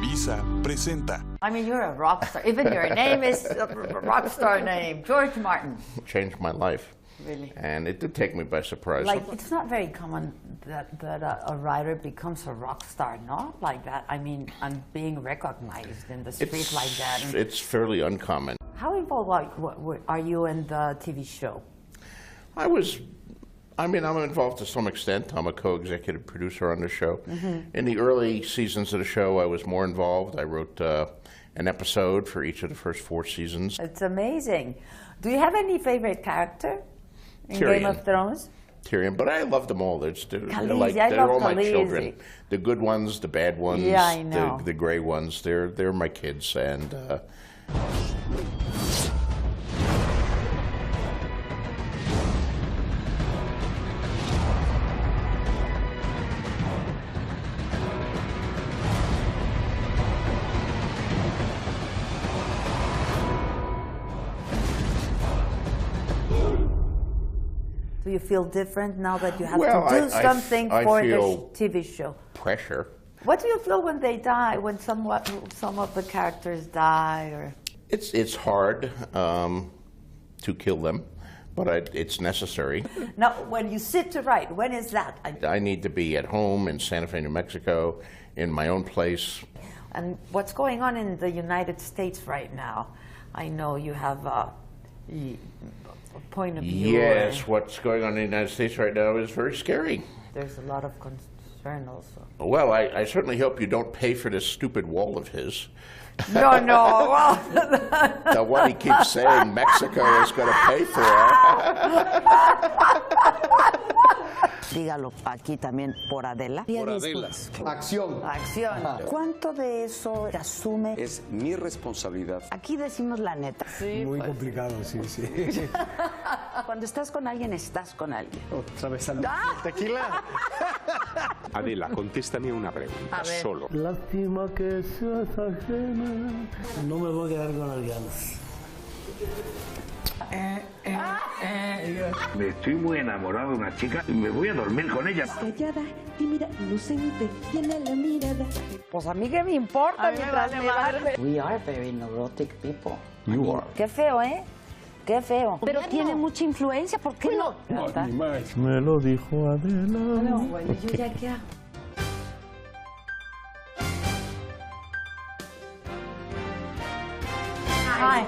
Televisa presenta. I mean, you're a rock star. Even your name is a rock star name, George Martin. Changed my life. Really? And it did take me by surprise. Like, it's not very common that a writer becomes a rock star, no? Like that. I mean, and being recognized in the street like that. And it's fairly uncommon. how involved are you in the TV show? I'm involved to some extent. I'm a co-executive producer on the show. In the early seasons of the show, I was more involved. I wrote an episode for each of the first 4 seasons. It's amazing. Do you have any favorite character in Tyrion. Game of Thrones? Tyrion, but I love them all. They're Khaleesi, all my children. The good ones, the bad ones, yeah, I know. the gray ones. They're my kids, and Do you feel different now that you have Well, to do something for the feel TV show? pressure. What do you feel when they die, when some of the characters die? Or It's hard to kill them, but it's necessary. No, when you sit to write, when is that? I need to be at home in Santa Fe, New Mexico, in my own place. And what's going on in the United States right now? I know you have a point of view. Yes, what's going on in the United States right now is very scary. There's a lot of concern also. Well, I certainly hope you don't pay for this stupid wall of his. No. Well, The one he keeps saying Mexico is going to pay for. Dígalo aquí también por Adela. Por Adela. Acción. acción. ¿Cuánto de eso te asume? Es mi responsabilidad. Aquí decimos la neta. Sí, Muy pues. complicado, sí. Cuando estás con alguien, estás con alguien. Otra vez al tequila. Adela, contéstame una pregunta, A ver. solo. Lástima que seas ajena. No me voy a quedar con las ganas. Estoy muy enamorado de una chica y me voy a dormir con ella. Callada, tímida, inocente, tiene la mirada. Pues a mí qué me importa mientras me vale. We are very neurotic people. You are. Qué feo, ¿eh? Qué feo. Pero tiene mucha influencia, ¿por qué no? Ni más. Me lo dijo Adela. No, bueno, yo ya qué hago. Hi.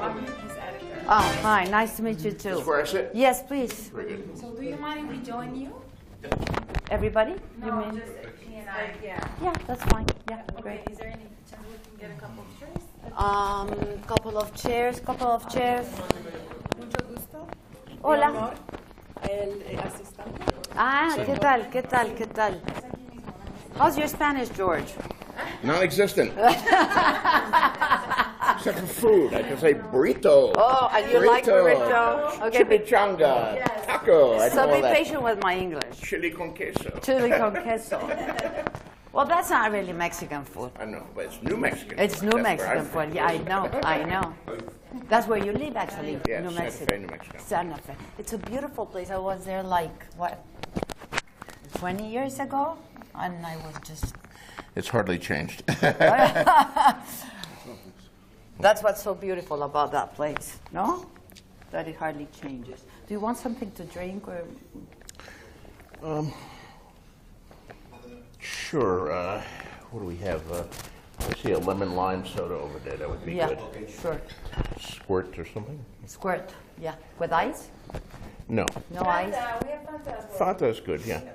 Oh, hi. Nice to meet you too. Where I sit? Yes, please. So do you mind if we join you? Everybody? You No, mean? just he and I. Yeah, that's fine. Yeah, Okay, great. is there any chance we can get a couple of chairs? Couple of chairs. Mucho gusto. Hola. Mi amor, el asistente. Ah, ¿qué tal? How's your Spanish, George? Non-existent. Except for food. I can say burrito. Oh, and you like burrito? Okay, Chimichanga. Taco. I so know be all that. patient with my English. Chili con queso. Chili con queso. Well, that's not really Mexican food. I know, but it's New Mexican. It's New That's where Mexican I'm from. food. Yeah, I know. That's where you live, actually, Yeah, New Santa Mexico. Fe, New Mexico. Santa Fe. It's a beautiful place. I was there like, 20 years ago? And I was just... It's hardly changed. That's what's so beautiful about that place, no? That it hardly changes. Do you want something to drink or... Sure. What do we have? I see a lemon lime soda over there. That would be Yeah, good. sure. Squirt or something? Squirt, yeah. With ice? No. No ice? We have Fanta as well. Fanta is good, yeah. Would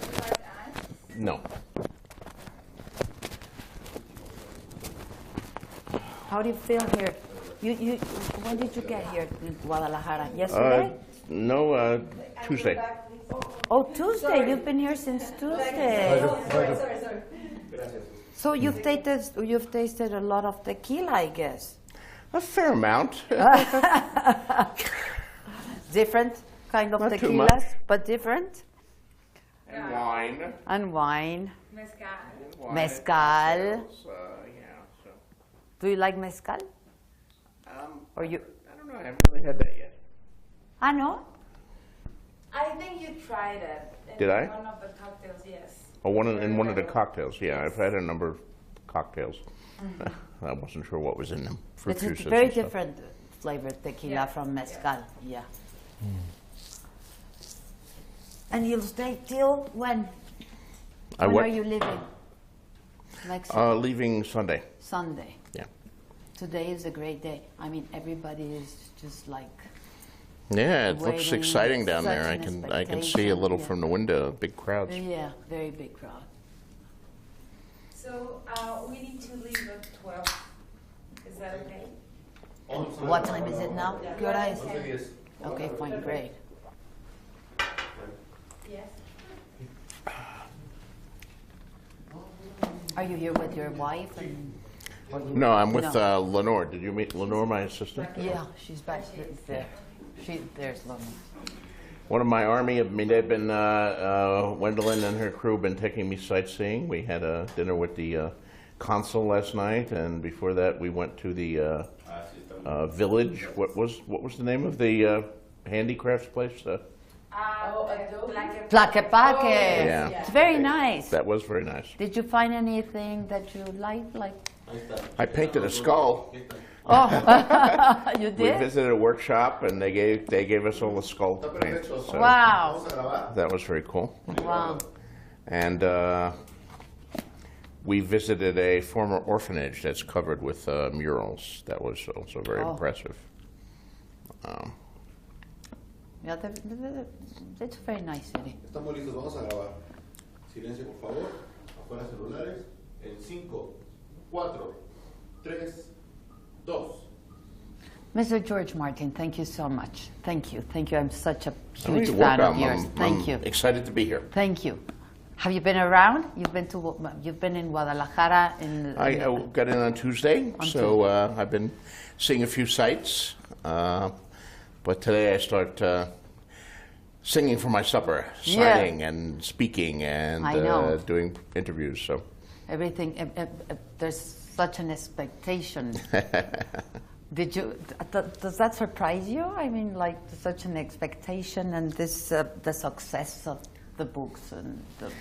you like ice? No. How do you feel here? When did you get here in Guadalajara? Yesterday? No, Tuesday. Oh, Tuesday. You've been here since Tuesday. Sorry. So you've tasted a lot of tequila, I guess. A fair amount. Different kind of Not too tequilas, much. but different. And wine. And wine. Mezcal. Mezcal. Yeah, so. Do you like mezcal? Or you? I don't know. I haven't really had that yet. Ah, no? I think you tried it. Did I? One of the cocktails, yes. Oh, in one of the cocktails, yeah. I've had a number cocktails. I wasn't sure what was in them. Fruit It's a juices very and stuff. different flavored tequila from mezcal. Yeah. And you'll stay till when? When what? are you leaving? Next Leaving Sunday. Sunday. Yeah. Today is a great day. I mean, everybody is just like. Yeah, it looks Waiting, exciting down such there. an I can see a little expectation, from the window, big crowds. Yeah, very big crowd. So we need to leave at 12. Is that okay? What time is it now? ¿Qué hora es? Okay, fine, great. Yes. Are you here with your wife? Or you, No, I'm with no. Lenore. Did you meet Lenore, my assistant? Yeah, she's back there. There's Loma. One of my army, they've been, Wendelin and her crew have been taking me sightseeing. We had a dinner with the consul last night, and before that we went to the village. What was the name of the handicrafts place? Tlaquepaque. Yeah. It's very nice. That was very nice. Did you find anything that you liked? Like, I painted a skull. oh, you We did? visited a workshop, and they gave us all the skull to paint. So Wow. that was very cool. Wow. And we visited a former orphanage that's covered with murals. That was also very impressive. Yeah, it's a very nice city. Estamos listos, vamos a grabar. Silencio, por favor. Afuera celulares. En 5, 4, 3, 2. Mr. George Martin, thank you so much. Thank you. Thank you. I'm such a huge You're fan welcome. of yours. Thank I'm you. excited to be here. Thank you. Have you been around? You've been in Guadalajara. I got in on Tuesday, so I've been seeing a few sites. But today I start singing for my supper, signing and speaking and doing interviews. So everything. There's such an expectation. Did you? Does that surprise you? I mean, like such an expectation and this the success of the books and the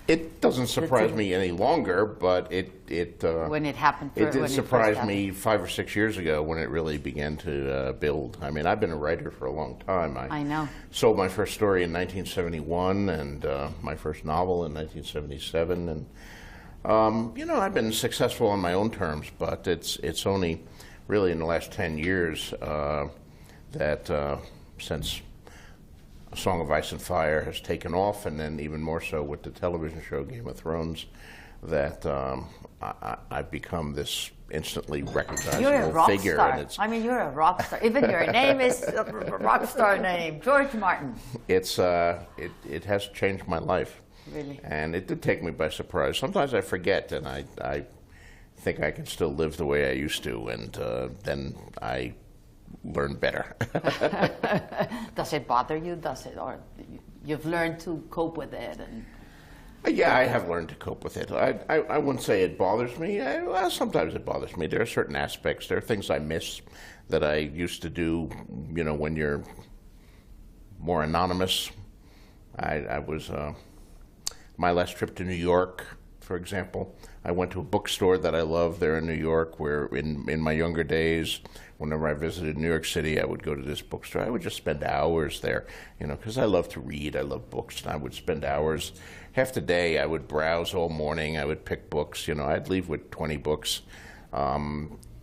it doesn't surprise me any longer, but it when it happened. It did surprise me 5 or 6 years ago when it really began to build. I mean, I've been a writer for a long time. I know. Sold my first story in 1971 and my first novel in 1977, and you know, I've been successful on my own terms. But it's only really in the last 10 years that since A Song of Ice and Fire has taken off, and then even more so with the television show Game of Thrones, that I've become this instantly recognizable you're a rock figure. star. And it's, I mean, you're a rock star. Even your name is a rock star name, George Martin. It's it has changed my life. Really? And it did take me by surprise. Sometimes I forget, and I think I can still live the way I used to, and then I learn better. Does it bother you? Does it, or you've learned to cope with it? And yeah, I have learned to cope with it. I wouldn't say it bothers me. Well, sometimes it bothers me. There are certain aspects. There are things I miss that I used to do. You know, when you're more anonymous. I was my last trip to New York, for example. I went to a bookstore that I love there in New York, where in my younger days, whenever I visited New York City, I would go to this bookstore. I would just spend hours there, you know, because I love to read. I love books, and I would spend hours. Half the day, I would browse all morning. I would pick books. You know, I'd leave with 20 books.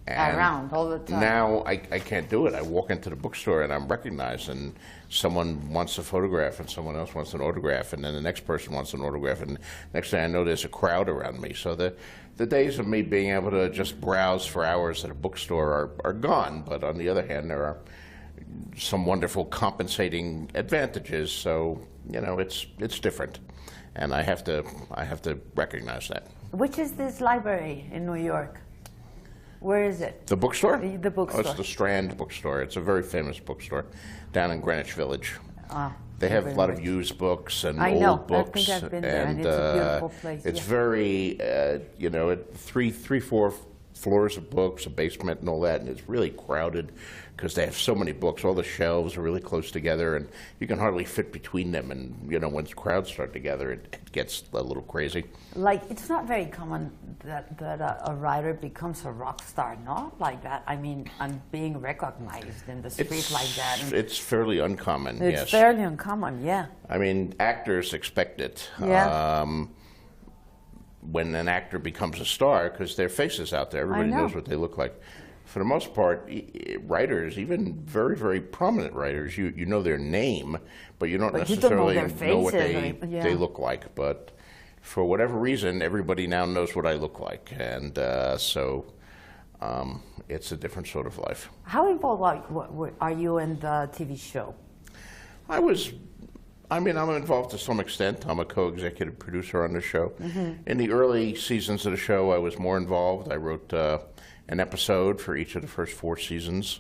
And around all the time. Now I can't do it. I walk into the bookstore and I'm recognized, and someone wants a photograph and someone else wants an autograph, and then the next person wants an autograph, and next thing I know there's a crowd around me. So the days of me being able to just browse for hours at a bookstore are gone, but on the other hand there are some wonderful compensating advantages. So, you know, it's different, and I have to recognize that. which is this library in New York? Where is it? The bookstore? The bookstore. Oh, it's the Strand bookstore. It's a very famous bookstore down in Greenwich Village. Ah, they have a lot of used books and I know. old books. I think I've been there, and it's a beautiful place. It's yeah. very, you know, 3, 4 floors of books, a basement and all that, and it's really crowded because they have so many books. All the shelves are really close together, and you can hardly fit between them. And, you know, once crowds start together, it gets a little crazy. Like, it's not very common that a writer becomes a rock star, no? Like that, I mean, and being recognized in the street like that. It's fairly uncommon, yes. It's fairly uncommon, yeah. I mean, actors expect it. Yeah. When an actor becomes a star, because their face is out there, everybody knows what they look like. For the most part, writers, even very, very prominent writers, you know their name, but you don't necessarily know what they look like. But for whatever reason, everybody now knows what I look like, and so it's a different sort of life. How involved are you in the TV show? I'm involved to some extent. I'm a co-executive producer on the show. In the early seasons of the show, I was more involved. I wrote an episode for each of the first 4 seasons,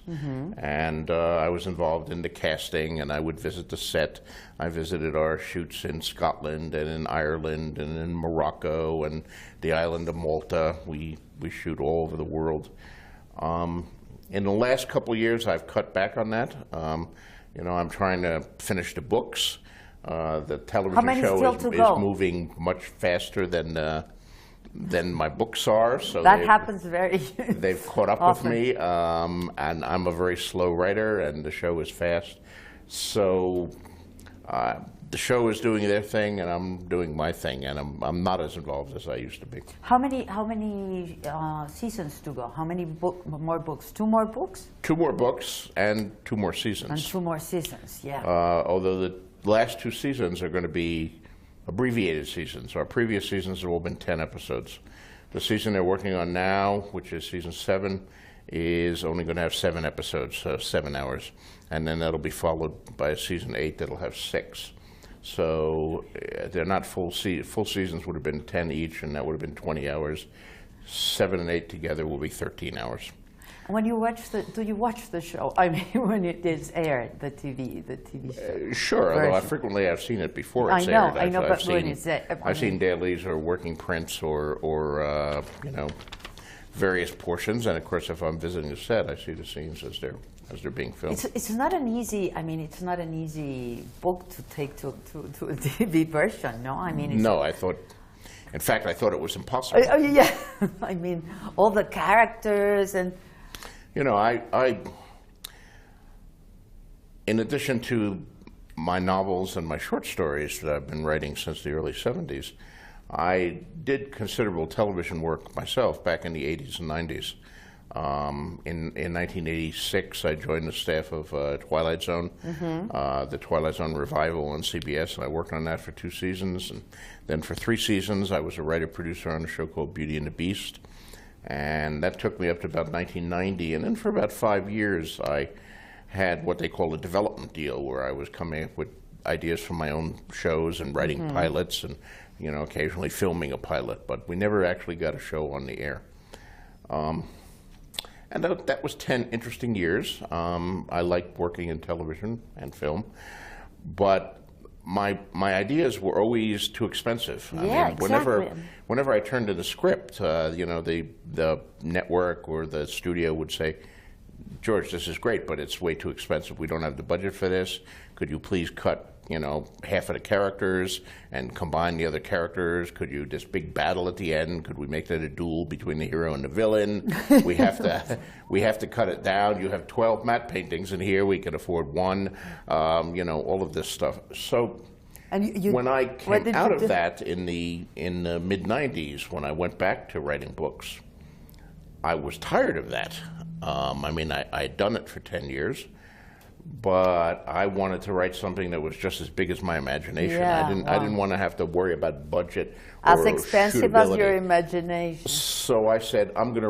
and I was involved in the casting, and I would visit the set. I visited our shoots in Scotland and in Ireland and in Morocco and the island of Malta. We shoot all over the world. In the last couple of years, I've cut back on that. You know, I'm trying to finish the books. The television show is moving much faster than my books are. So that happens very they've caught up often. with me, and I'm a very slow writer, and the show is fast. So the show is doing their thing, and I'm doing my thing, and I'm not as involved as I used to be. How many seasons to go? How many more books? 2 more books? 2 more books and 2 more seasons. And 2 more seasons, yeah. Although the last 2 seasons are going to be abbreviated seasons. Our previous seasons have all been 10 episodes. The season they're working on now, which is season 7, is only going to have 7 episodes, so 7 hours. And then that'll be followed by a season 8 that'll have 6. So they're not full seasons would have been 10 each, and that would have been 20 hours. 7 and 8 together will be 13 hours. When you watch do you watch the show? I mean, when it is aired, the TV show. Sure, although I've seen it before it's aired. I know, but when it's I've seen dailies or working prints or you know, various portions, and of course, if I'm visiting the set, I see the scenes as they're being filmed. It's not an easy. I mean, it's not an easy book to take to a TV version. No, I mean. No, in fact, I thought it was impossible. Oh yeah, I mean, all the characters and. You know, in addition to my novels and my short stories that I've been writing since the early 70s, I did considerable television work myself back in the 80s and 90s. In 1986, I joined the staff of Twilight Zone, the Twilight Zone revival on CBS, and I worked on that for 2 seasons. And then for 3 seasons, I was a writer-producer on a show called Beauty and the Beast. And that took me up to about 1990. And then for about 5 years, I had what they call a development deal, where I was coming up with ideas for my own shows and writing pilots and, you know, occasionally filming a pilot. But we never actually got a show on the air. And that was 10 interesting years. I liked working in television and film. But my ideas were always too expensive. Yeah, exactly. Whenever I turned to the script, you know, the network or the studio would say, "George, this is great, but it's way too expensive. We don't have the budget for this. Could you please cut, you know, half of the characters and combine the other characters? Could you, this big battle at the end, could we make that a duel between the hero and the villain? We have to cut it down. You have 12 matte paintings in here. We can afford 1. You know, all of this stuff." So when I came out of that in the mid-90s, when I went back to writing books, I was tired of that. I mean, I'd done it for 10 years. But I wanted to write something that was just as big as my imagination. Yeah, I didn't want to have to worry about budget as or expensive shootability. as your imagination. So I said, I'm going to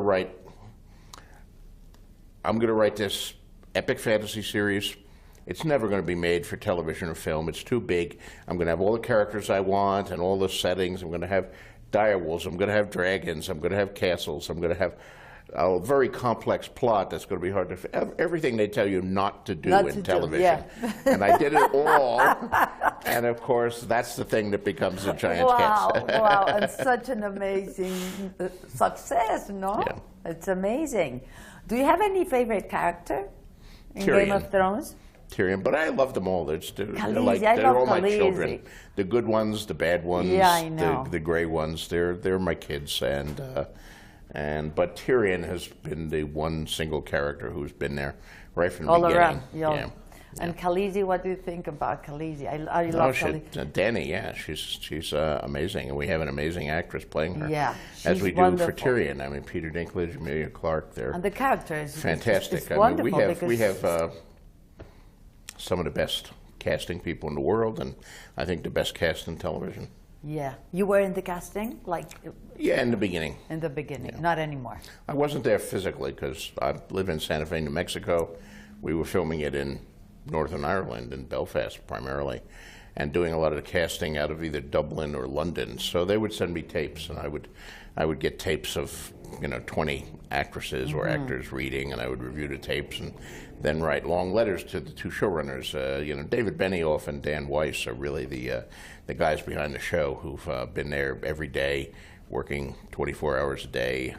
write this epic fantasy series. It's never going to be made for television or film. It's too big. I'm going to have all the characters I want and all the settings. I'm going to have direwolves. I'm going to have dragons. I'm going to have castles. I'm going to have a very complex plot that's going to be hard to... Everything they tell you not to do in television. And I did it all. And of course, that's the thing that becomes a giant wow, hit. wow, and such an amazing success, no? Yeah. It's amazing. Do you have any favorite character in Tyrion. Game of Thrones? Tyrion, but I love them all. They're I love all my Khaleesi. children. The good ones, the bad ones, Yeah, I know. the gray ones. They're my kids, but Tyrion has been the one single character who's been there right from the All beginning. around, Yeah. And Khaleesi, what do you think about Khaleesi? I love Khaleesi. Dany, yeah, she's amazing, and we have an amazing actress playing her. Yeah, as she's we do wonderful. for Tyrion. I mean, Peter Dinklage, Emilia Clarke, they're And the character is fantastic. It's I wonderful mean, because we have some of the best casting people in the world, and I think the best cast in television. Yeah, you were in the casting, like Yeah, in the beginning. in the beginning, Yeah. not anymore. I wasn't there physically because I live in Santa Fe, New Mexico. We were filming it in Northern Ireland, in Belfast primarily, and doing a lot of the casting out of either Dublin or London. So they would send me tapes, and I would get tapes of 20 actresses or actors reading, and I would review the tapes and then write long letters to the two showrunners. David Benioff and Dan Weiss are really the guys behind the show who've been there every day, working 24 hours a day,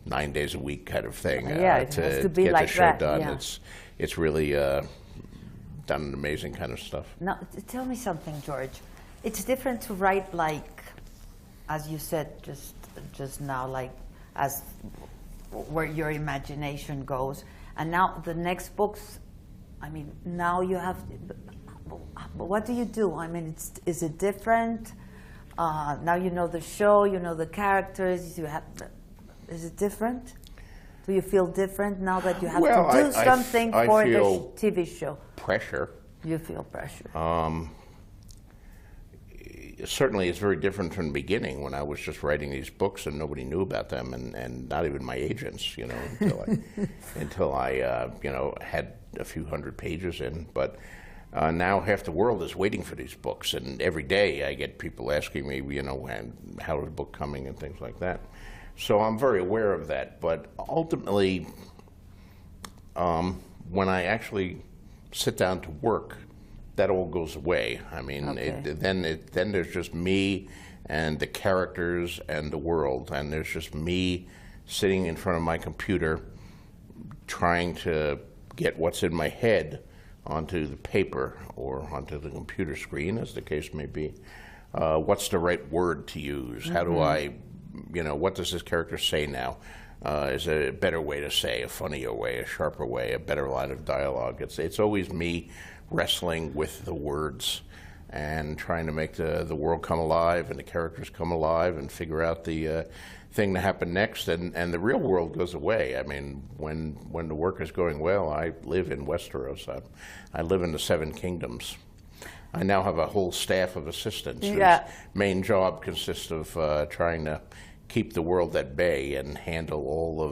9 days a week kind of thing. Yeah, it has to be get like the show that, done. yeah. It's really done amazing kind of stuff. Now, tell me something, George. It's different to write like, as you said just now, like as where your imagination goes, and now the next books. I mean, now you have. What do you do? I mean, is it different? Now you know the show, you know the characters. You have. Is it different? Do you feel different now that you have to do something for the TV show? Pressure. You feel pressure. Certainly, it's very different from the beginning when I was just writing these books and nobody knew about them, and not even my agents, until I had a few hundred pages in. But now half the world is waiting for these books, and every day I get people asking me, how is the book coming and things like that. So I'm very aware of that, but ultimately, when I actually sit down to work, that all goes away. I mean, Okay. then there's just me and the characters and the world, and there's just me sitting in front of my computer trying to get what's in my head onto the paper or onto the computer screen, as the case may be. What's the right word to use? How do I, what does this character say now? Is there a better way to say, a funnier way, a sharper way, a better line of dialogue? It's always me wrestling with the words and trying to make the world come alive and the characters come alive and figure out the thing to happen next, and the real world goes away. I mean, when the work is going well, I live in Westeros. I live in the Seven Kingdoms. I now have a whole staff of assistants whose main job consists of trying to keep the world at bay and handle all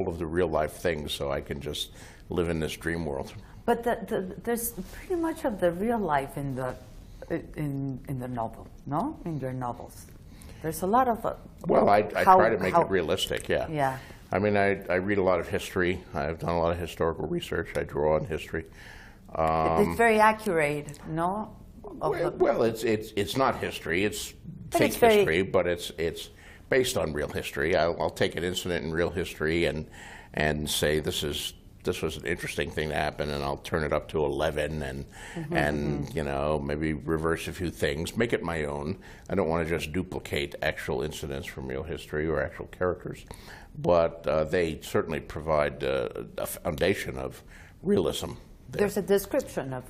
of the real life things, so I can just live in this dream world. But there's pretty much of the real life in the novel, no? In your novels, there's a lot of. I try to make it realistic. Yeah. Yeah. I mean, I read a lot of history. I've done a lot of historical research. I draw on history. It's very accurate, no? Well, it's not history. It's fake history, but it's based on real history. I'll take an incident in real history and say this was an interesting thing to happen, and I'll turn it up to 11 and maybe reverse a few things, make it my own. I don't want to just duplicate actual incidents from real history or actual characters, but they certainly provide a foundation of realism. There's a description of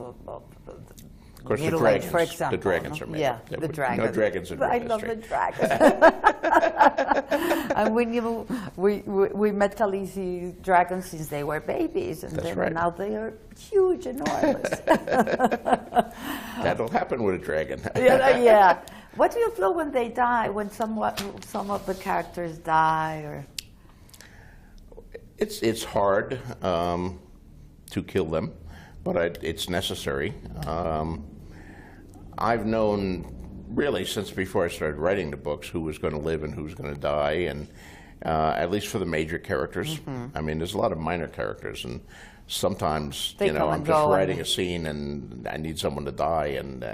course, Middle Age, for example. The dragons are made. Yeah, the dragons. No dragons in real I history. love the dragons. And we met Khaleesi dragons since they were babies, and That's right. Now they are huge, enormous. That'll happen with a dragon. Yeah. What do you feel when they die? When some of the characters die, or? It's hard to kill them, but it's necessary. I've known really since before I started writing the books who was going to live and who was going to die, and at least for the major characters. I mean, there's a lot of minor characters, and sometimes, They you know, come I'm and just go writing and- a scene and I need someone to die, and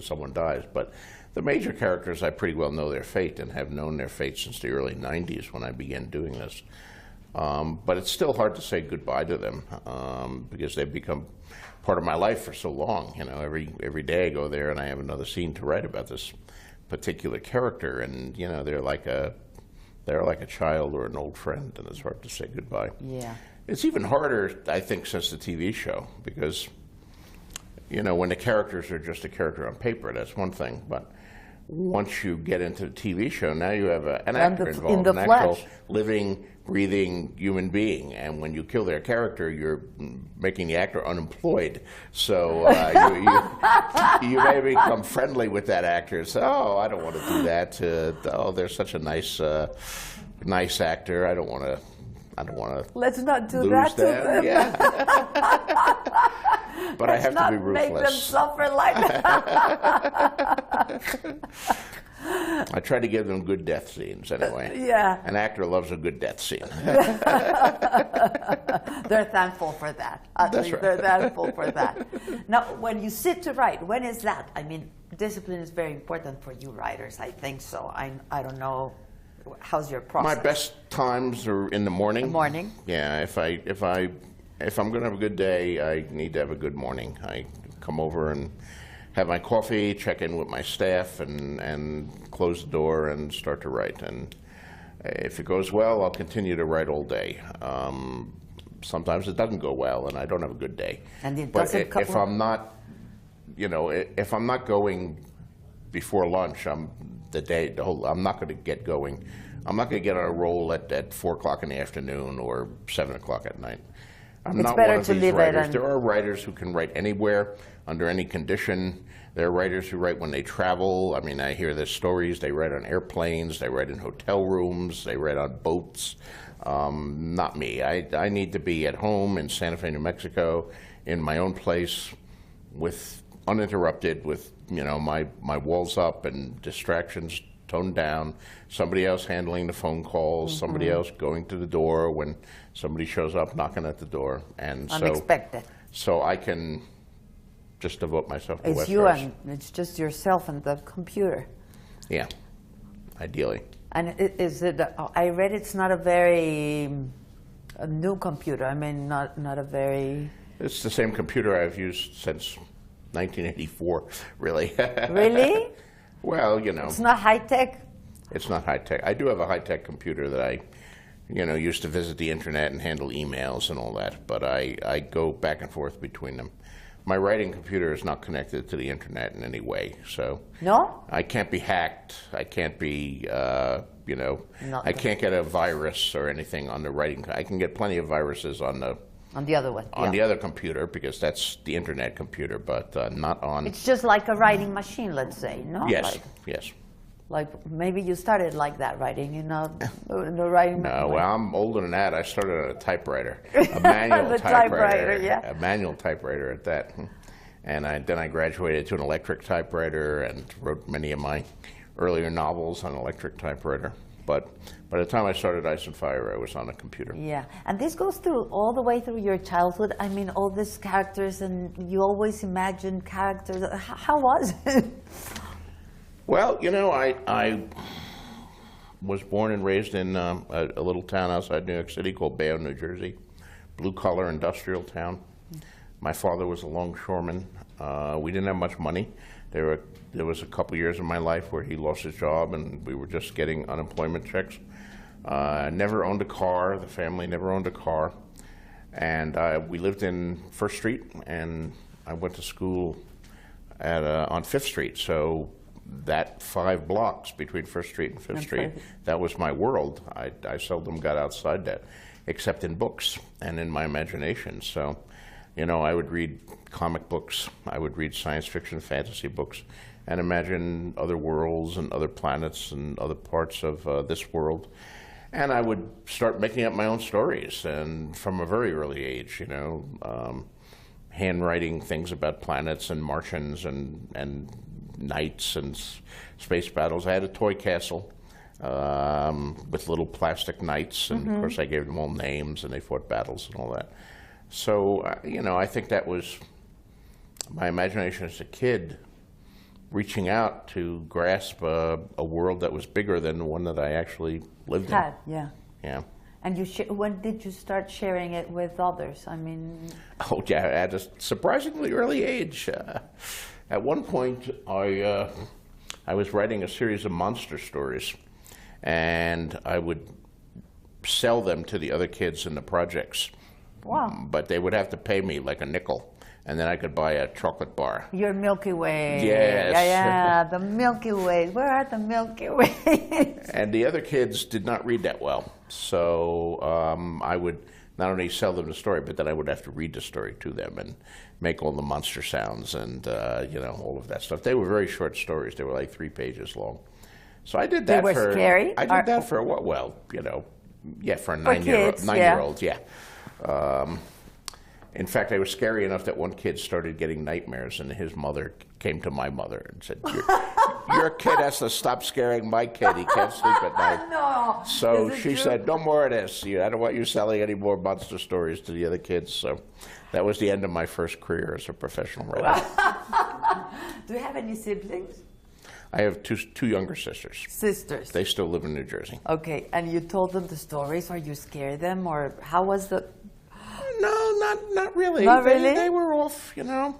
someone dies. But the major characters, I pretty well know their fate and have known their fate since the early 90s when I began doing this. But it's still hard to say goodbye to them because they've become part of my life for so long. You know, every day I go there and I have another scene to write about this particular character, and you know, they're like a child or an old friend, and it's hard to say goodbye. Yeah. It's even harder, I think, since the TV show, because, you know, when the characters are just a character on paper, that's one thing, but once you get into the TV show, now you have an actor involved, an actual living, breathing human being, and when you kill their character, you're making the actor unemployed. So you may become friendly with that actor and say, "Oh, I don't want to do that. Oh, they're such a nice actor. I don't want to. Let's not do lose that to them. Yeah. But I have to be ruthless. Make them suffer like that. I try to give them good death scenes anyway. Yeah. An actor loves a good death scene. They're thankful for that. That's right. They're thankful for that. Now, when you sit to write, when is that? I mean, discipline is very important for you writers. I think so. I don't know. How's your process? My best times are in the morning. The morning? Yeah. If I'm going to have a good day, I need to have a good morning. I come over and have my coffee, check in with my staff, and close the door and start to write. And if it goes well, I'll continue to write all day. Sometimes it doesn't go well, and I don't have a good day. And it but doesn't if I'm not, you know, if I'm not going before lunch, I'm not going to get going. I'm not going to get on a roll at 4 o'clock in the afternoon or 7 o'clock at night. I'm not one of these writers. There are writers who can write anywhere, under any condition. There are writers who write when they travel. I mean, I hear their stories. They write on airplanes. They write in hotel rooms. They write on boats. Not me. I need to be at home in Santa Fe, New Mexico, in my own place, with uninterrupted, with, you know, my walls up and distractions toned down, somebody else handling the phone calls, somebody else going to the door when somebody shows up knocking at the door, and unexpected. So I can just devote myself to It's you and it's just yourself and the computer. Yeah, ideally. And is it? I read it's not a very new computer. I mean, not a very. It's the same computer I've used since 1984. Really. Really? Well, you know. It's not high tech. It's not high tech. I do have a high tech computer that I, you know, used to visit the internet and handle emails and all that. But I go back and forth between them. My writing computer is not connected to the internet in any way, so no, I can't be hacked. I can't be, you know, not I can't get a virus or anything on the writing. I can get plenty of viruses on the other one, on the other computer, because that's the internet computer, but not on. It's just like a writing machine, let's say, no? Yes, yes. Like maybe you started like that writing, you know, the writing. No, well, I'm older than that. I started on a typewriter, a manual typewriter, yeah. A manual typewriter at that. And then I graduated to an electric typewriter and wrote many of my earlier novels on an electric typewriter. But by the time I started Ice and Fire, I was on a computer. Yeah, and this goes through all the way through your childhood. I mean, all these characters, and you always imagined characters. How was it? Well, you know, I was born and raised in a little town outside New York City called Bayonne, New Jersey, blue-collar industrial town. My father was a longshoreman. We didn't have much money. There was a couple years of my life where he lost his job and we were just getting unemployment checks. Never owned a car. The family never owned a car. And we lived in First Street, and I went to school on Fifth Street. So that 5 blocks between First Street and Fifth Street, that was my world. I seldom got outside that, except in books and in my imagination. So, you know, I would read comic books, I would read science fiction, fantasy books, and imagine other worlds and other planets and other parts of this world. And I would start making up my own stories, and from a very early age, you know, handwriting things about planets and Martians and knights and space battles. I had a toy castle with little plastic knights, and of course I gave them all names, and they fought battles and all that. So, you know, I think that was my imagination as a kid, reaching out to grasp a world that was bigger than the one that I actually lived in. Yeah. Yeah. And when did you start sharing it with others? I mean... Oh, yeah, at a surprisingly early age. At one point, I was writing a series of monster stories, and I would sell them to the other kids in the projects. Wow. But they would have to pay me like a nickel, and then I could buy a chocolate bar. Your Milky Way. Yes. Yeah, the Milky Way. Where are the Milky Ways? And the other kids did not read that well. So I would not only sell them the story, but then I would have to read the story to them and make all the monster sounds and, you know, all of that stuff. They were very short stories. They were like 3 pages long. So I did that They were scary? I did that for, well, you know, yeah, for a nine-year-old, yeah. In fact, I was scary enough that one kid started getting nightmares, and his mother came to my mother and said, your kid has to stop scaring my kid. He can't sleep at night. No. So she said, no more of this. I don't want you selling any more monster stories to the other kids. So that was the end of my first career as a professional writer. Do you have any siblings? I have two younger sisters. Sisters. They still live in New Jersey. Okay, and you told them the stories, or you scared them, or how was the... No, not really. Not really? They were off, you know.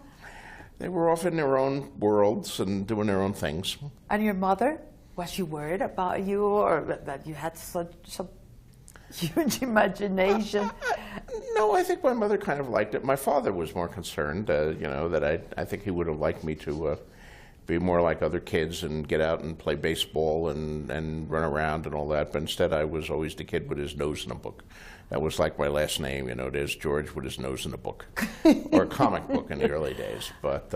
They were off in their own worlds and doing their own things. And your mother, was she worried about you, or that you had such a huge imagination? No, I think my mother kind of liked it. My father was more concerned, you know, that I think he would have liked me to be more like other kids and get out and play baseball and run around and all that. But instead, I was always the kid with his nose in a book. That was like my last name, you know, there's George with his nose in a book, or a comic book in the early days. But,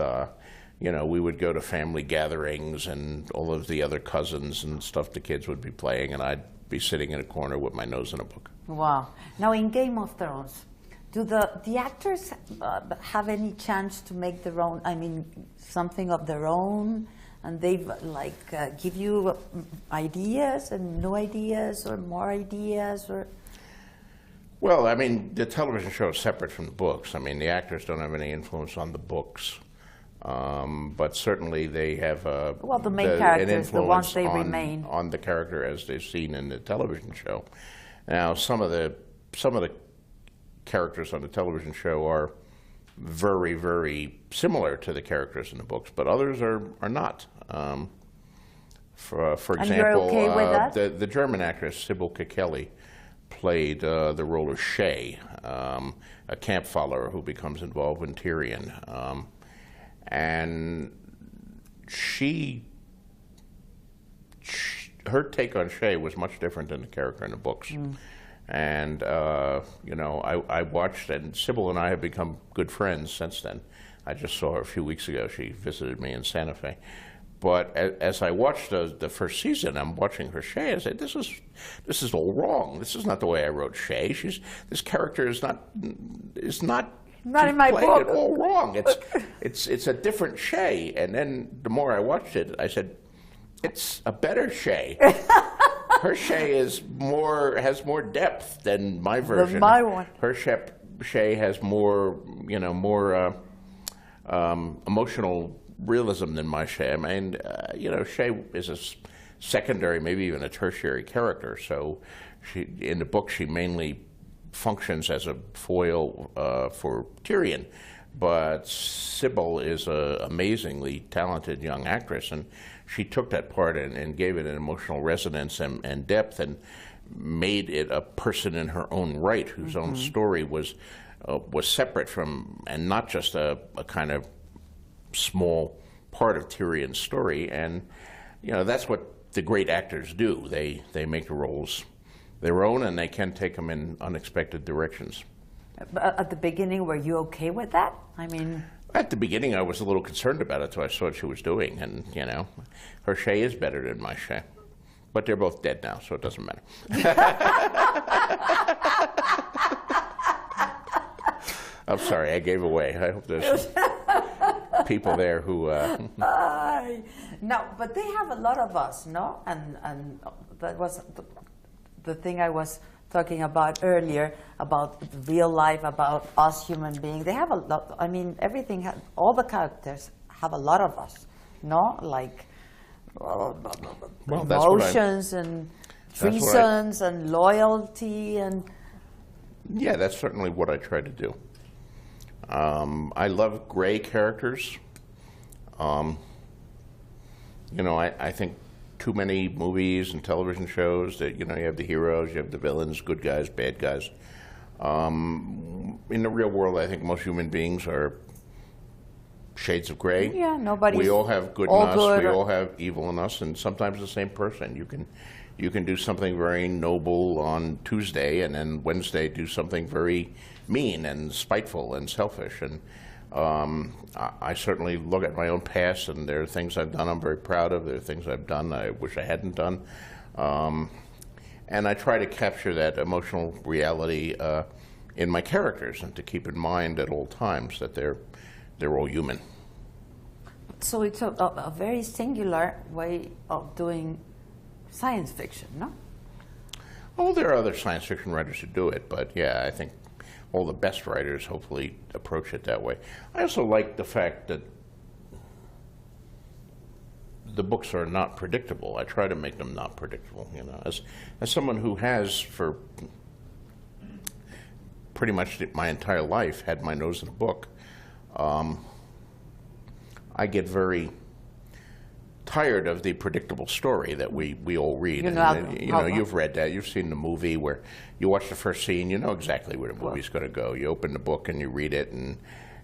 you know, we would go to family gatherings and all of the other cousins and stuff the kids would be playing, and I'd be sitting in a corner with my nose in a book. Wow. Now, in Game of Thrones, do the actors have any chance to make their own, I mean, something of their own? And they give you ideas and new ideas or more ideas, or... Well, I mean, the television show is separate from the books. I mean, the actors don't have any influence on the books. But certainly they have well, the main characters, the ones they remain on the character as they've seen in the television show. Now, some of the characters on the television show are very, very similar to the characters in the books, but others are not. For example, and you're okay with that? The German actress Sybil Kekeli played the role of Shay, a camp follower who becomes involved with Tyrion. And her take on Shay was much different than the character in the books. And, you know, I watched, and Sybil and I have become good friends since then. I just saw her a few weeks ago. She visited me in Santa Fe. But as I watched the first season, I'm watching her Shay. I said, "This is all wrong. This is not the way I wrote Shay. This character is not in my book. It all wrong. It's a different Shay." And then the more I watched it, I said, "It's a better Shay. Her Shay has more depth than my version. My one. Her Shay has more, you know, more emotional realism than my Shay. I mean, you know, Shay is a secondary, maybe even a tertiary character. So, in the book, she mainly functions as a foil for Tyrion. But Sybil is an amazingly talented young actress, and she took that part and gave it an emotional resonance and depth, and made it a person in her own right, whose own story was separate from, and not just a kind of small part of Tyrion's story. And you know, that's what the great actors do. They make the roles their own, and they can take them in unexpected directions. At the beginning, were you okay with that? I mean, at the beginning, I was a little concerned about it until I saw what she was doing, and you know, her Shay is better than my Shay, but they're both dead now, so it doesn't matter. I'm sorry, I gave away. I hope there's people there who... No, but they have a lot of us, no? And that was the thing I was talking about earlier, about real life, about us human beings. They have a lot, I mean, everything, all the characters have a lot of us, no? Like emotions and treasons and loyalty and... Yeah, that's certainly what I try to do. I love gray characters. You know, I think too many movies and television shows that, you know, you have the heroes, you have the villains, good guys, bad guys. In the real world, I think most human beings are shades of gray. Yeah, nobody's we all have good in us, we all have evil in us, and sometimes the same person. You can do something very noble on Tuesday, and then Wednesday do something very mean and spiteful and selfish. And I certainly look at my own past, and there are things I've done I'm very proud of. There are things I've done I wish I hadn't done. And I try to capture that emotional reality in my characters, and to keep in mind at all times that they're all human. So it's a very singular way of doing science fiction, no? Oh, there are other science fiction writers who do it, but yeah, I think all the best writers hopefully approach it that way. I also like the fact that the books are not predictable. I try to make them not predictable, you know. As someone who has, for pretty much my entire life, had my nose in a book, I get very tired of the predictable story that we all read. You know, you've read that. You've seen the movie where you watch the first scene, you know exactly where the movie's going to go. You open the book and you read it, and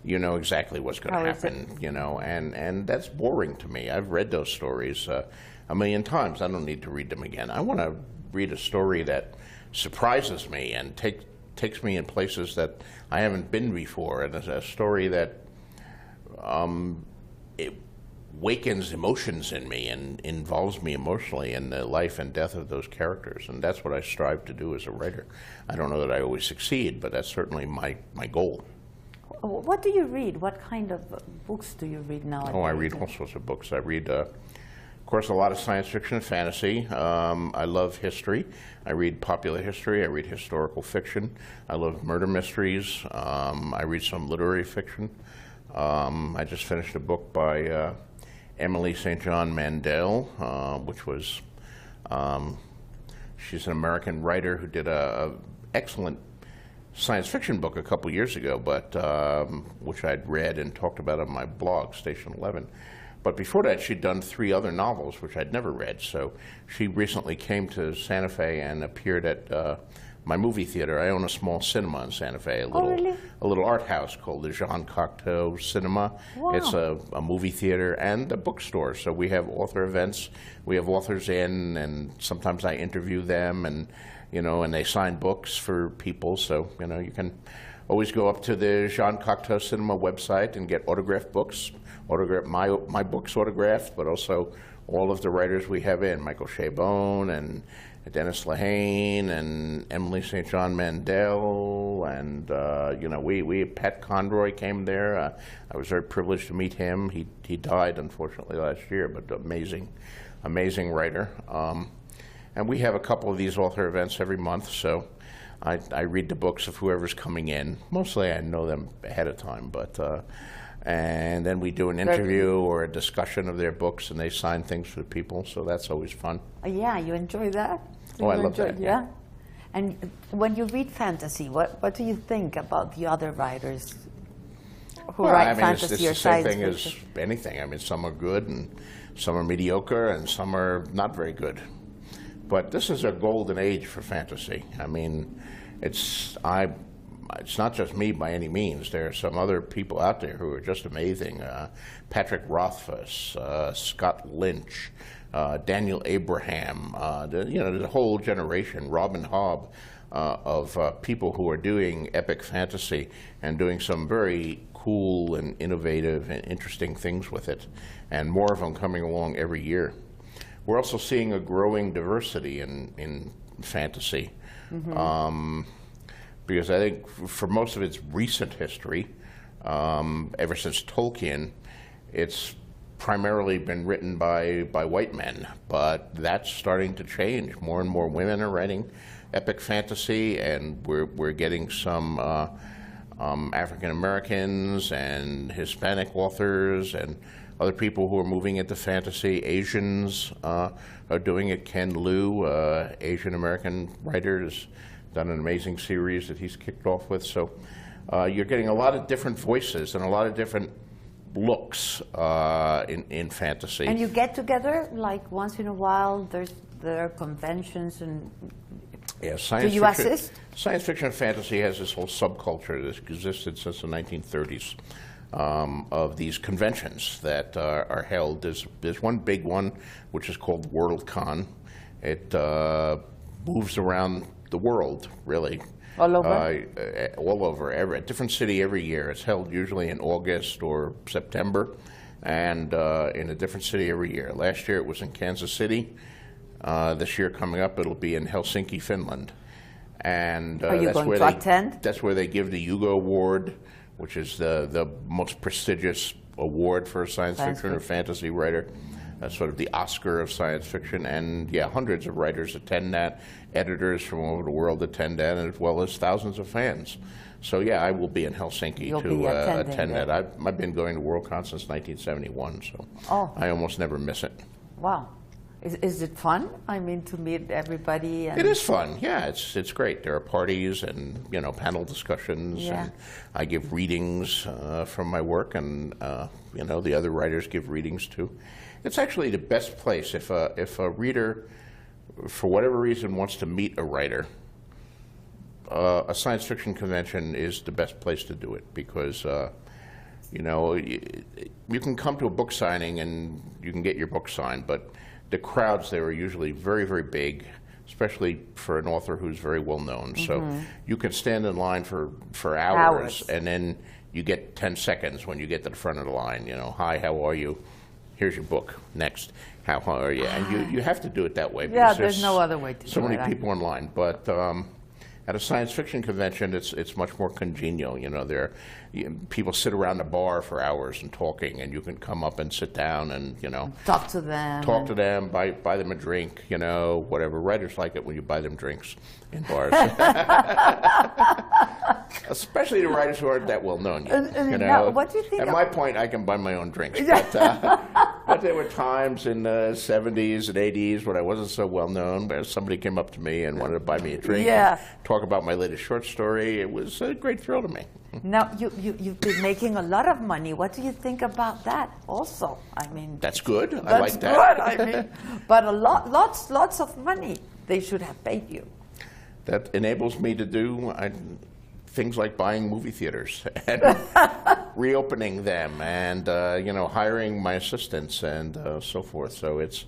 you know exactly what's going to happen. You know, and that's boring to me. I've read those stories a million times. I don't need to read them again. I want to read a story that surprises me and takes me in places that I haven't been before, and a story that it wakens emotions in me and involves me emotionally in the life and death of those characters, and that's what I strive to do as a writer. I don't know that I always succeed, but that's certainly my goal. What do you read? What kind of books do you read nowadays? Oh, I read all sorts of books. I read, of course, a lot of science fiction and fantasy. I love history. I read popular history. I read historical fiction. I love murder mysteries. I read some literary fiction. I just finished a book by Emily St. John Mandel, which was, she's an American writer who did an excellent science fiction book a couple years ago, but which I'd read and talked about on my blog, Station 11. But before that, she'd done 3 other novels, which I'd never read. So she recently came to Santa Fe and appeared at my movie theater. I own a small cinema in Santa Fe, a little art house called the Jean Cocteau Cinema. Wow. It's a movie theater and a bookstore. So we have author events. We have authors in, and sometimes I interview them, and you know, and they sign books for people. So you know, you can always go up to the Jean Cocteau Cinema website and get autographed books, my books autographed, but also all of the writers we have in, Michael Chabon and Dennis Lehane and Emily St. John Mandel, and you know, we Pat Conroy came there. I was very privileged to meet him. He died unfortunately last year, but amazing writer. And we have a couple of these author events every month, so I read the books of whoever's coming in. Mostly I know them ahead of time, but and then we do an interview or a discussion of their books, and they sign things for the people, so that's always fun. Yeah, you enjoy that? Oh, I love that. Yeah. And when you read fantasy, what do you think about the other writers who write fantasy or science fiction? It's the same thing as anything. I mean, some are good, and some are mediocre, and some are not very good. But this is a golden age for fantasy. I mean, it's not just me by any means. There are some other people out there who are just amazing. Patrick Rothfuss, Scott Lynch, Daniel Abraham, you know, the whole generation, Robin Hobb, of people who are doing epic fantasy and doing some very cool and innovative and interesting things with it, and more of them coming along every year. We're also seeing a growing diversity in fantasy. Mm-hmm. Because I think for most of its recent history, ever since Tolkien, it's primarily been written by white men, but that's starting to change. More and more women are writing epic fantasy, and we're getting some African Americans and Hispanic authors and other people who are moving into fantasy. Asians are doing it. Ken Liu, Asian American writer, has done an amazing series that he's kicked off with. So you're getting a lot of different voices and a lot of different looks in fantasy. And you get together like once in a while. There are conventions and. Yeah, do you assist? Science fiction and fantasy has this whole subculture that's existed since the 1930s of these conventions that are held. There's one big one which is called WorldCon. It moves around the world, really. All over? All over, a different city every year. It's held usually in August or September, and in a different city every year. Last year it was in Kansas City. This year coming up, it'll be in Helsinki, Finland. And are you going to attend? That's where they give the Hugo Award, which is the most prestigious award for a science fiction or fantasy writer. Sort of the Oscar of science fiction, and yeah, hundreds of writers attend that, editors from all over the world attend that, as well as thousands of fans. So yeah, I will be in Helsinki to attend that. I've been going to WorldCon since 1971, so I almost never miss it. Wow. Is it fun? I mean, to meet everybody? And it is fun. Yeah, it's great. There are parties and panel discussions, and I give readings from my work, and the other writers give readings too. It's actually the best place if a reader, for whatever reason, wants to meet a writer. A science fiction convention is the best place to do it because you can come to a book signing and you can get your book signed, but the crowds there are usually very, very big, especially for an author who's very well known. So you can stand in line for hours, and then you get 10 seconds when you get to the front of the line. Hi, how are you? Here's your book. Next, how are you? And you have to do it that way. Yeah, there's no other way to do it. So many people in line, but at a science fiction convention, it's much more congenial. People sit around the bar for hours and talking, and you can come up and sit down and talk to them. Talk to them, buy them a drink, whatever. Writers like it when you buy them drinks in bars, especially the writers who aren't that well known yet. Now, what do you think? At my point, I can buy my own drinks. But there were times in the 70s and 80s when I wasn't so well known, where somebody came up to me and wanted to buy me a drink. And talk about my latest short story. It was a great thrill to me. Now, you've been making a lot of money. What do you think about that also? I mean... That's good. I like that. That's good, I mean. But lots of money they should have paid you. That enables me to do things like buying movie theaters and reopening them and, hiring my assistants and so forth. So it's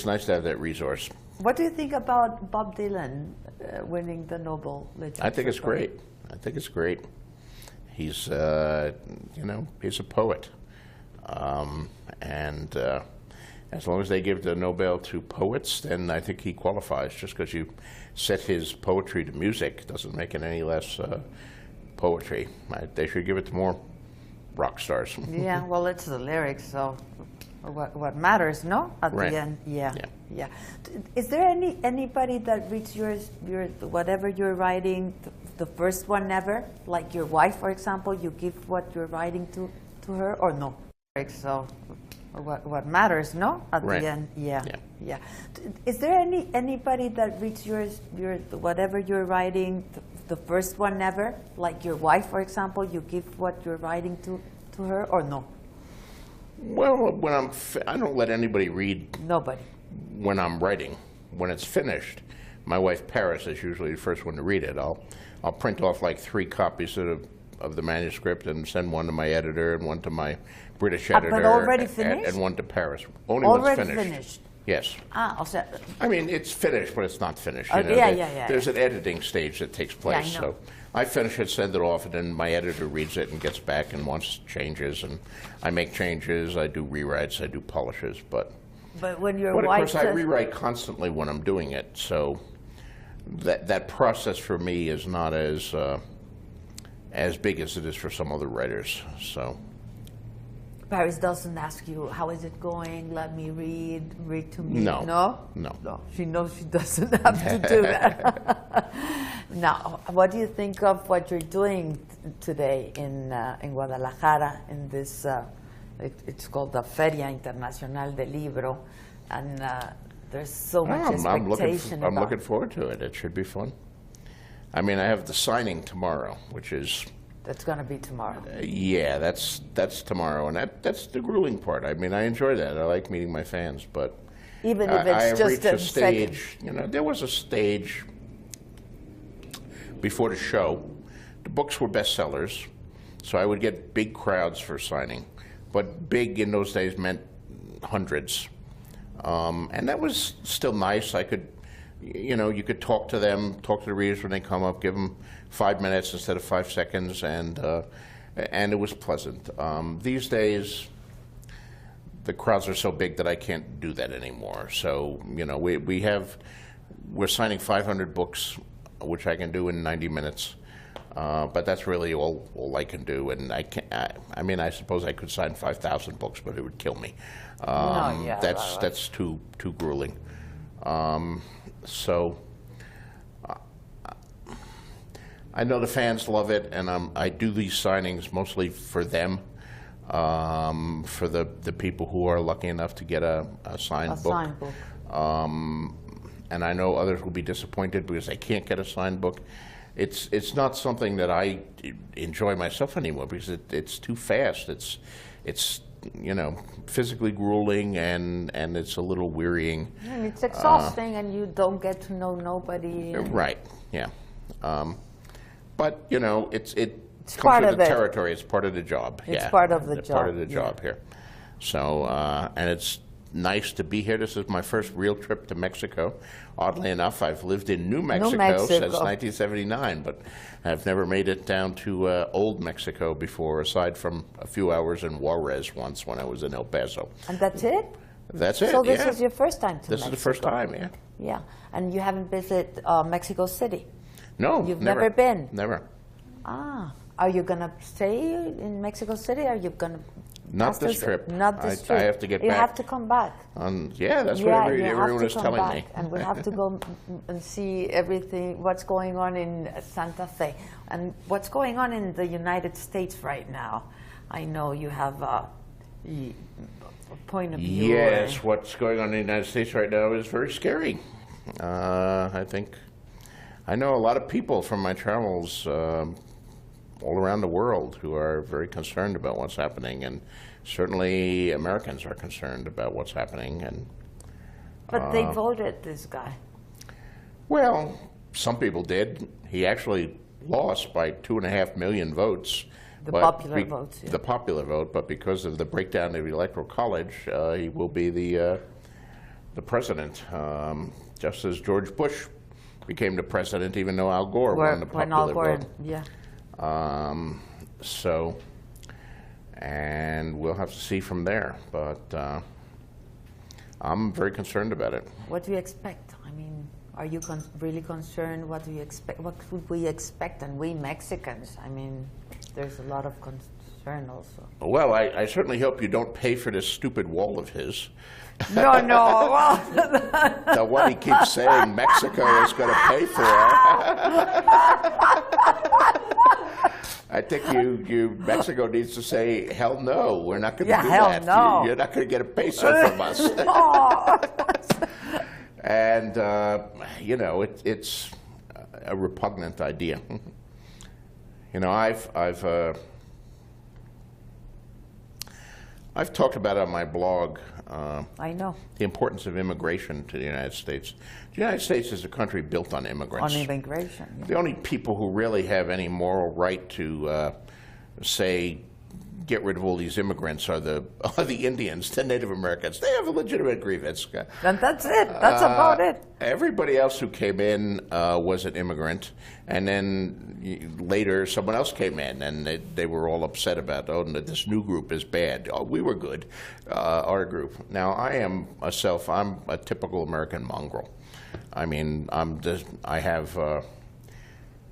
nice to have that resource. What do you think about Bob Dylan winning the Nobel Literature? I think it's great. I think it's great. He's, he's a poet. And as long as they give the Nobel to poets, then I think he qualifies. Just because you set his poetry to music doesn't make it any less poetry. They should give it to more rock stars. Yeah, well, it's the lyrics, so what matters, no? At the end, yeah. Is there anybody that reads your whatever you're writing, the first one ever? Like your wife, for example, you give what you're writing to her, or no? So what matters, no? At the end, yeah. Is there anybody that reads your whatever you're writing, the first one ever? Like your wife, for example, you give what you're writing to her, or no? Well, I don't let anybody read. Nobody. When I'm writing, when it's finished, my wife Paris is usually the first one to read it. I'll print off like 3 copies of the manuscript and send one to my editor and one to my British editor. But already finished? And one to Paris. Only one's finished. Finished. Yes. Also, I mean, it's finished, but it's not finished. There's an editing stage that takes place. Yeah, I know. So I finish it, send it off, and then my editor reads it and gets back and wants changes, and I make changes. I do rewrites. I do polishes, but when your wife, wife of course, I rewrite constantly when I'm doing it. So that process for me is not as big as it is for some other writers. So. Paris doesn't ask you, how is it going? Let me read to me. No. No? No. She knows she doesn't have to do that. Now, what do you think of what you're doing today in Guadalajara in this, it's called the Feria Internacional del Libro, and there's so much expectation. I'm looking forward to it. It should be fun. I mean, I have the signing tomorrow, which is... That's going to be tomorrow. Yeah, that's tomorrow, and that's the grueling part. I mean, I enjoy that. I like meeting my fans, but even if it's just a stage. You know, there was a stage before the show. The books were bestsellers, so I would get big crowds for signing. But big in those days meant hundreds, and that was still nice. I could, you know, you could talk to them, talk to the readers when they come up, give them 5 minutes instead of 5 seconds, and it was pleasant. These days, the crowds are so big that I can't do that anymore. So, you know, we're signing 500 books, which I can do in 90 minutes. But that's really all I can do, and I mean, I suppose I could sign 5,000 books, but it would kill me. That's too grueling. So I know the fans love it, and I do these signings mostly for them, for the people who are lucky enough to get a signed book. And I know others will be disappointed because they can't get a signed book. It's not something that I enjoy myself anymore because it's too fast. It's you know, physically grueling, and it's a little wearing. And it's exhausting, and you don't get to know nobody. Right. Yeah. But you know, it's part comes of with the it. territory. It's part of the job. It's part of the job. Part of the job here. So and it's nice to be here. This is my first real trip to Mexico. Oddly enough, I've lived in New Mexico since 1979, but I've never made it down to Old Mexico before, aside from a few hours in Juarez once when I was in El Paso. And that's it? That's it, So this is your first time to Mexico? This is the first time, yeah. Yeah, and you haven't visited Mexico City? No, You've never been? Never. Ah, are you going to stay in Mexico City? Are you going to... Not this trip. Not this trip. I have to get back. You have to come back. Yeah, that's what everyone is telling me. And we have to go and see everything, what's going on in Santa Fe. And what's going on in the United States right now. I know you have a point of view. Yes, what's going on in the United States right now is very scary. I think I know a lot of people from my travels all around the world who are very concerned about what's happening, and certainly Americans are concerned about what's happening. And but they voted this guy. Well, some people did. He actually lost by 2.5 million votes. The popular votes. Yeah. The popular vote, but because of the breakdown of the Electoral College, he will be the president, just as George Bush became the president, even though Al Gore won the popular vote. Yeah. So, and we'll have to see from there, but I'm very concerned about it. What do you expect? I mean, are you really concerned? What do you expect? What would we expect? And we Mexicans, I mean, there's a lot of concern also. Well, I certainly hope you don't pay for this stupid wall of his. No. Well, the one he keeps saying Mexico is going to pay for. I think Mexico needs to say, hell no, we're not going to do that. No. You're not going to get a peso from us. And, you know, it's a repugnant idea. You know, I've talked about it on my blog. I know. The importance of immigration to the United States. The United States is a country built on immigrants. On immigration. Yeah. The only people who really have any moral right to say, get rid of all these immigrants are the Indians, the Native Americans. They have a legitimate grievance. And that's it. That's about it. Everybody else who came in was an immigrant, and then later someone else came in, and they were all upset about, oh, this new group is bad. Oh, we were good, our group. Now, I'm a typical American mongrel. I mean, I have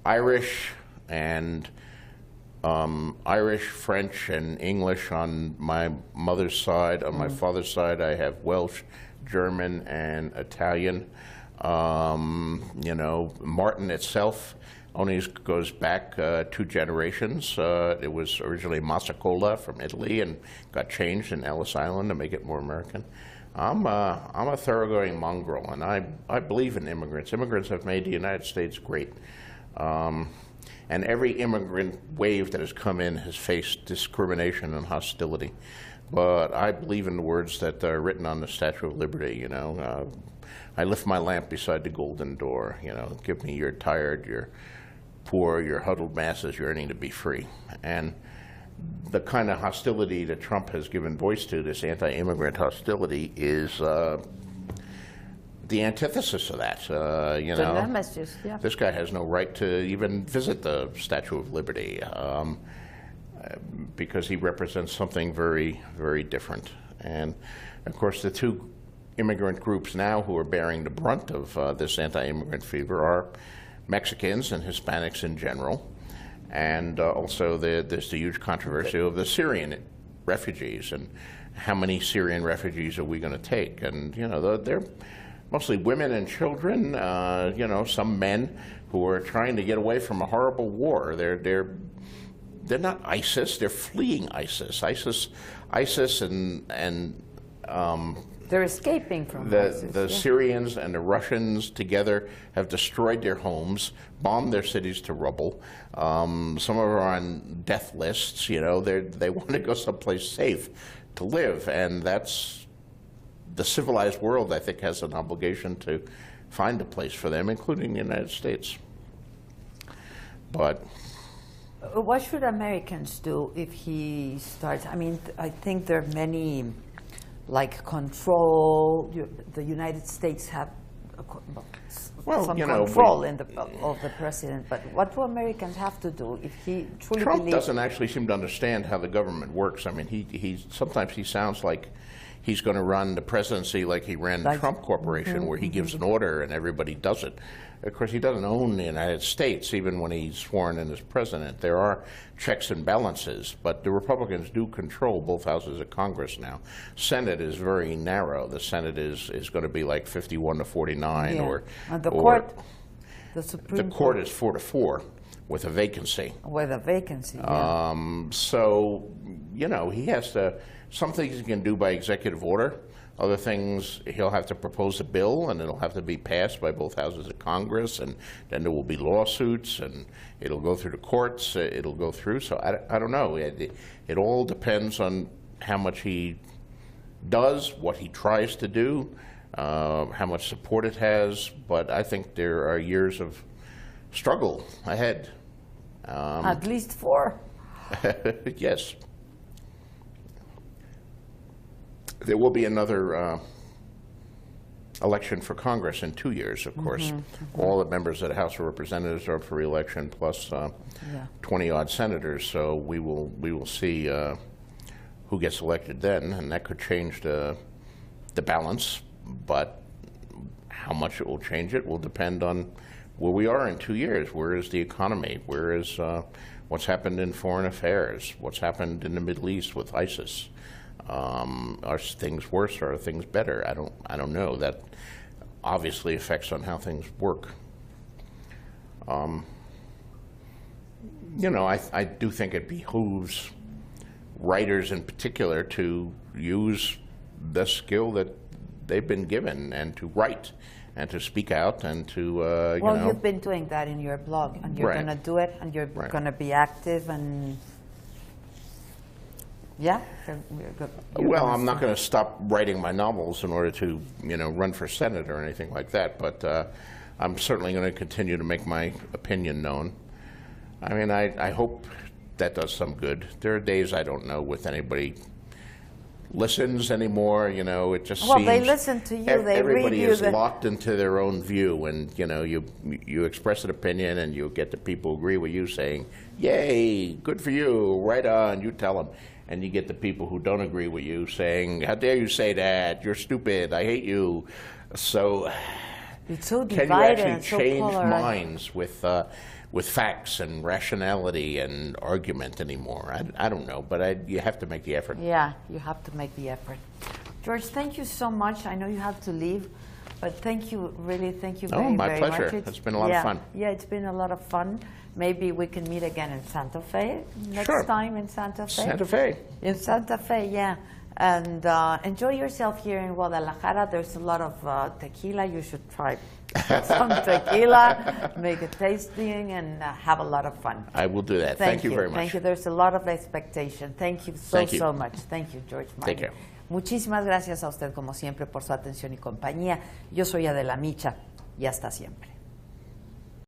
Irish and Irish, French, and English on my mother's side. On my father's side, I have Welsh, German, and Italian. You know, Martin itself only goes back 2 generations. It was originally Massacola from Italy and got changed in Ellis Island to make it more American. I'm a thoroughgoing mongrel, and I believe in immigrants. Immigrants have made the United States great. And every immigrant wave that has come in has faced discrimination and hostility. But I believe in the words that are written on the Statue of Liberty, you know. I lift my lamp beside the golden door, you know. Give me your tired, your poor, your huddled masses yearning to be free. And the kind of hostility that Trump has given voice to, this anti-immigrant hostility, is the antithesis of that. You know, the messages, yeah. This guy has no right to even visit the Statue of Liberty because he represents something very, very different. And of course, the 2 immigrant groups now who are bearing the brunt of this anti-immigrant fever are Mexicans and Hispanics in general. And also there's the huge controversy of the Syrian refugees and how many Syrian refugees are we going to take? And, you know, they're mostly women and children, you know, some men who are trying to get away from a horrible war. They're not ISIS, they're fleeing ISIS. ISIS and they're escaping from ISIS. The Syrians and the Russians together have destroyed their homes, bombed their cities to rubble. Some of them are on death lists. You know, they want to go someplace safe to live, and that's the civilized world, I think, has an obligation to find a place for them, including the United States. But what should Americans do if he starts? I mean, I think there are many, like, control. The United States have some control of the president. But what do Americans have to do if he truly Trump doesn't actually seem to understand how the government works. I mean, he sometimes he sounds like he's going to run the presidency like he ran the Trump Corporation, where he gives an order and everybody does it. Of course, he doesn't own the United States, even when he's sworn in as president. There are checks and balances, but the Republicans do control both houses of Congress now. Senate is very narrow. The Senate is going to be like 51 to 49, or the court, the Supreme Court is 4 to 4 with a vacancy. With a vacancy. So, you know, he has to. Some things he can do by executive order. Other things, he'll have to propose a bill, and it'll have to be passed by both houses of Congress, and then there will be lawsuits, and it'll go through the courts, it'll go through. So I don't know. It all depends on how much he does, what he tries to do, how much support it has. But I think there are years of struggle ahead. At least 4. Yes. There will be another election for Congress in 2 years, of course. All the members of the House of Representatives are up for re-election, plus 20-odd senators. So we will see who gets elected then, and that could change the balance. But how much it will change it will depend on where we are in 2 years. Where is the economy? Where is what's happened in foreign affairs? What's happened in the Middle East with ISIS? Are things worse or are things better? I don't know. That obviously affects on how things work. You know, I do think it behooves writers in particular to use the skill that they've been given and to write and to speak out and to, you know. You've been doing that in your blog, and you're going to do it, and you're going to be active, and yeah. Well, I'm not going to stop writing my novels in order to, you know, run for Senate or anything like that, but I'm certainly going to continue to make my opinion known. I mean, I hope that does some good. There are days I don't know if anybody listens anymore, you know, it just seems... Well, they listen to you, they read you. Everybody is locked into their own view, and, you know, you express an opinion and you get the people who agree with you saying, yay, good for you, right on, you tell them. And you get the people who don't agree with you saying, how dare you say that, you're stupid, I hate you. So It's so can you divided actually and so change polarized. minds with facts and rationality and argument anymore? I don't know, but you have to make the effort. Yeah, you have to make the effort. George, thank you so much. I know you have to leave, but thank you, really, thank you very, my very pleasure. much. It's been a lot of fun. Yeah, it's been a lot of fun. Maybe we can meet again in Santa Fe next time in Santa Fe. Santa Fe. In Santa Fe, yeah. And enjoy yourself here in Guadalajara. There's a lot of tequila. You should try some tequila, make a tasting, and have a lot of fun. I will do that. Thank you very much. Thank you. There's a lot of expectation. Thank you so much. Thank you, George. Take care. Muchísimas gracias a usted, como siempre, por su atención y compañía. Yo soy Adela Micha y hasta siempre.